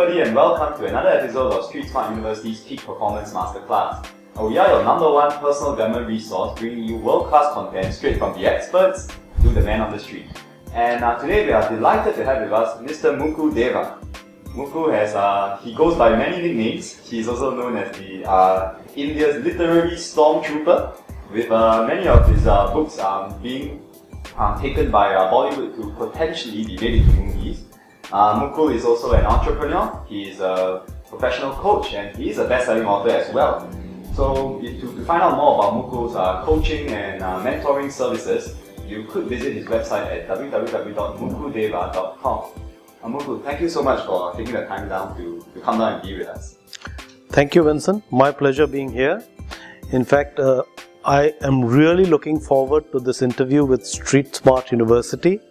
everybody, and welcome to another episode of Street Smart University's Peak Performance Masterclass. We are your #1 personal development resource, bringing you world-class content straight from the experts to the man on the street. And today we are delighted to have with us Mr. Mukul Deva. Mukul he goes by many nicknames. He's also known as the India's literary stormtrooper, with many of his books being taken by Bollywood to potentially be made into movies. Mukul is also an entrepreneur, he is a professional coach, and he is a best-selling author as well. So to find out more about Mukul's coaching and mentoring services, you could visit his website at www.mukuldeva.com. Mukul, thank you so much for taking the time down to come down and be with us. Thank you, Vincent. My pleasure being here. In fact, I am really looking forward to this interview with Street Smart University,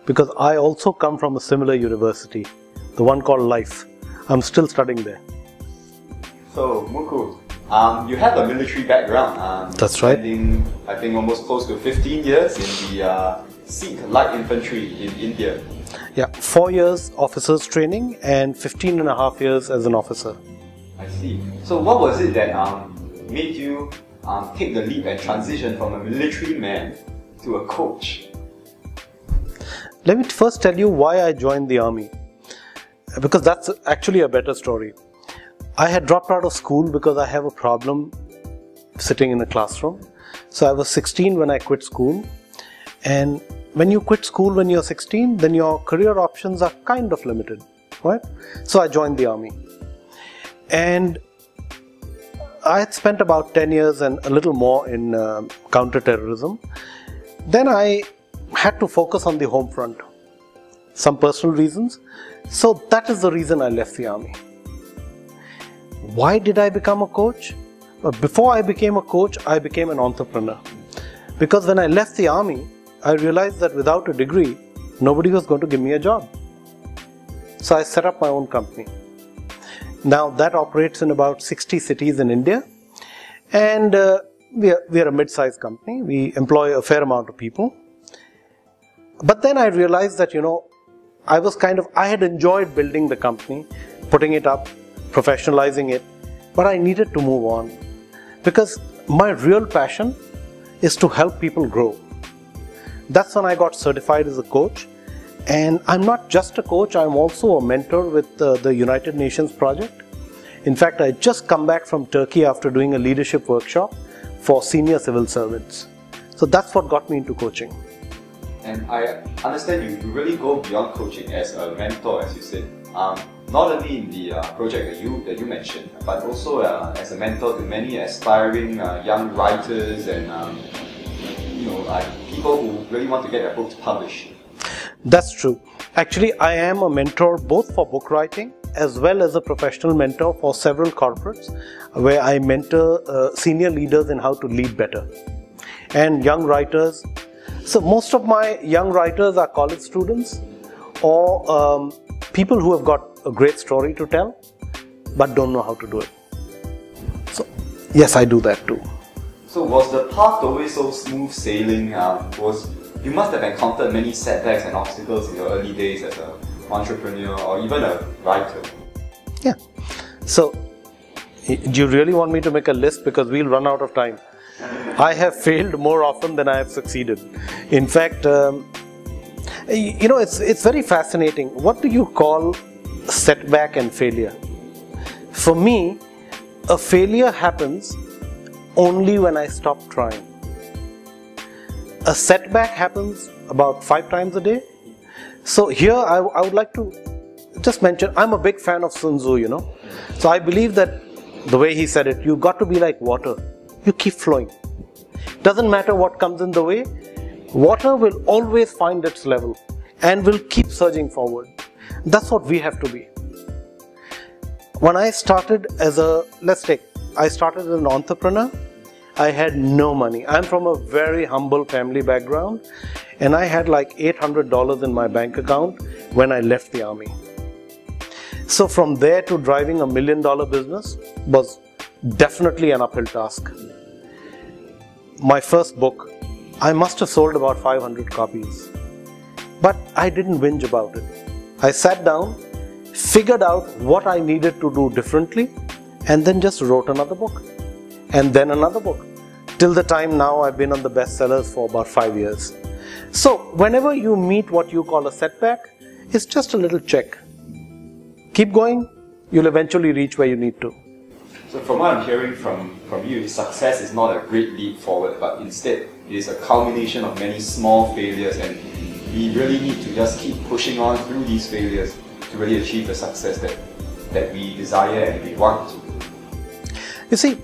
because I also come from a similar university, the one called Life. I'm still studying there. So, Mukul, you have a military background. That's right. Spending, I think, almost close to 15 years in the Sikh light infantry in India. Yeah, 4 years officers training and 15 and a half years as an officer. I see. So what was it that made you take the leap and transition from a military man to a coach? Let me first tell you why I joined the army, because that's actually a better story. I had dropped out of school because I have a problem sitting in a classroom. So I was 16 when I quit school, and when you quit school when you're 16, then your career options are kind of limited, right? So I joined the army, and I had spent about 10 years and a little more in counter-terrorism. Then I had to focus on the home front, some personal reasons. So that is the reason I left the army. Why did I become a coach? Before I became a coach, I became an entrepreneur. Because when I left the army, I realized that without a degree, nobody was going to give me a job. So I set up my own company. Now that operates in about 60 cities in India, and we are a mid-sized company. We employ a fair amount of people. But then I realized that, I had enjoyed building the company, putting it up, professionalizing it, but I needed to move on, because my real passion is to help people grow. That's when I got certified as a coach. And I'm not just a coach, I'm also a mentor with the United Nations project. In fact, I just come back from Turkey after doing a leadership workshop for senior civil servants. So that's what got me into coaching. And I understand you really go beyond coaching as a mentor, as you said. Not only in the project that you mentioned, but also as a mentor to many aspiring young writers and people who really want to get their books published. That's true. Actually, I am a mentor both for book writing as well as a professional mentor for several corporates, where I mentor senior leaders in how to lead better. And young writers. So most of my young writers are college students or people who have got a great story to tell but don't know how to do it. So yes, I do that too. So was the path always so smooth sailing? You must have encountered many setbacks and obstacles in your early days as an entrepreneur or even a writer. Yeah. So do you really want me to make a list, because we'll run out of time? I have failed more often than I have succeeded. In fact, it's very fascinating. What do you call setback and failure? For me, a failure happens only when I stop trying. A setback happens about 5 times a day. So here I would like to just mention, I'm a big fan of Sun Tzu, So I believe that the way he said it, you've got to be like water. You keep flowing. Doesn't matter what comes in the way, water will always find its level and will keep surging forward. That's what we have to be. When I started as I started as an entrepreneur, I had no money. I'm from a very humble family background, and I had like $800 in my bank account when I left the army. So from there to driving $1 million business was definitely an uphill task. My first book, I must have sold about 500 copies. But I didn't whinge about it. I sat down, figured out what I needed to do differently, and then just wrote another book, and then another book. Till the time now, I've been on the bestsellers for about 5 years. So whenever you meet what you call a setback, it's just a little check. Keep going, you'll eventually reach where you need to. So from what I'm hearing from you, success is not a great leap forward, but instead it is a culmination of many small failures, and we really need to just keep pushing on through these failures to really achieve the success that we desire and we want to. You see,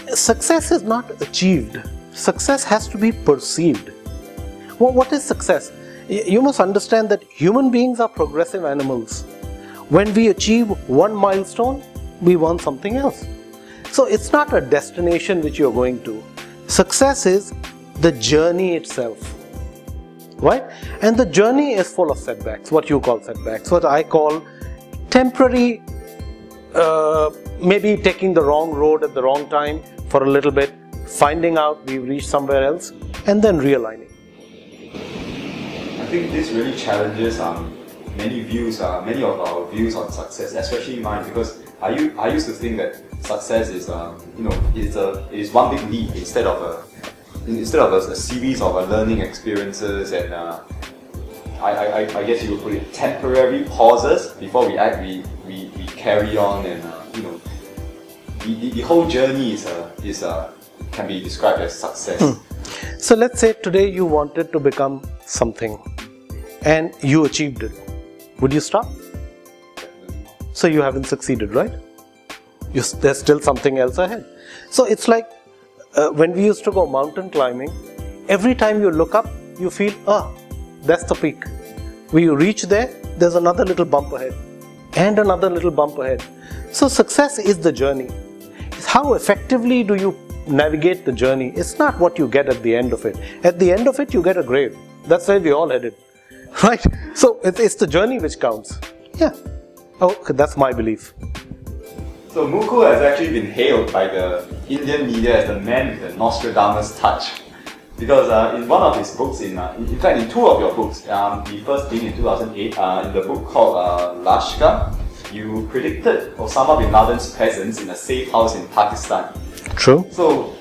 success is not achieved. Success has to be perceived. Well, what is success? You must understand that human beings are progressive animals. When we achieve one milestone, we want something else. So it's not a destination which you're going to. Success is the journey itself, right? And the journey is full of setbacks, what you call setbacks, what I call temporary, maybe taking the wrong road at the wrong time for a little bit, finding out we've reached somewhere else, and then realigning. I think this really challenges many of our views on success, especially mine, because I used to think that success is is one big leap instead of a series of learning experiences, and I guess you would put it temporary pauses before we act, we carry on, and the whole journey can be described as success. So let's say today you wanted to become something and you achieved it. Would you stop? So you haven't succeeded, right? There's still something else ahead. So it's like when we used to go mountain climbing, every time you look up, you feel, that's the peak. When you reach there, there's another little bump ahead and another little bump ahead. So success is the journey. It's how effectively do you navigate the journey. It's not what you get at the end of it. At the end of it, you get a grave. That's where we all headed, right? So it's the journey which counts. Yeah. Okay, that's my belief. So Mukul has actually been hailed by the Indian media as the man with the Nostradamus touch. Because in one of his books, in fact in two of your books, the first being in 2008, in the book called Lashkar, you predicted Osama bin Laden's presence in a safe house in Pakistan. True. So,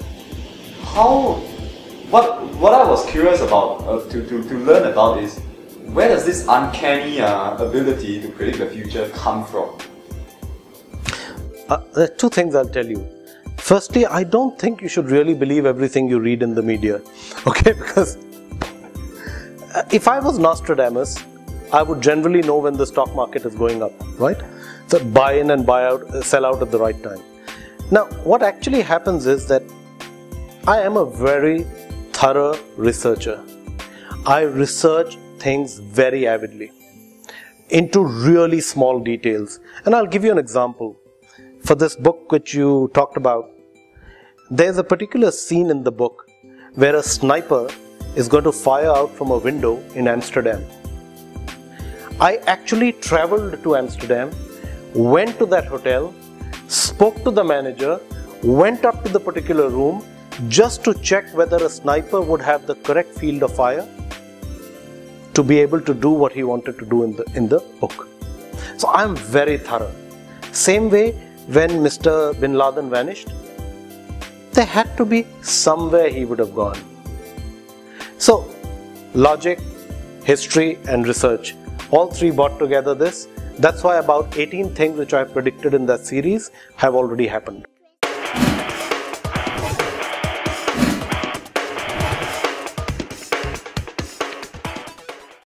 what I was curious about, to learn about is, where does this uncanny ability to predict the future come from? There are two things I'll tell you. Firstly, I don't think you should really believe everything you read in the media, okay? Because if I was Nostradamus, I would generally know when the stock market is going up, right? So buy in and buy out, sell out at the right time. Now, what actually happens is that I am a very thorough researcher. I research things very avidly into really small details. And I'll give you an example. For this book which you talked about, there's a particular scene in the book where a sniper is going to fire out from a window in Amsterdam. I actually traveled to Amsterdam, went to that hotel, spoke to the manager, went up to the particular room just to check whether a sniper would have the correct field of fire to be able to do what he wanted to do in the book. So I'm very thorough. Same way, when Mr. Bin Laden vanished, there had to be somewhere he would have gone. So logic, history and research, all three brought together this. That's why about 18 things which I predicted in that series have already happened.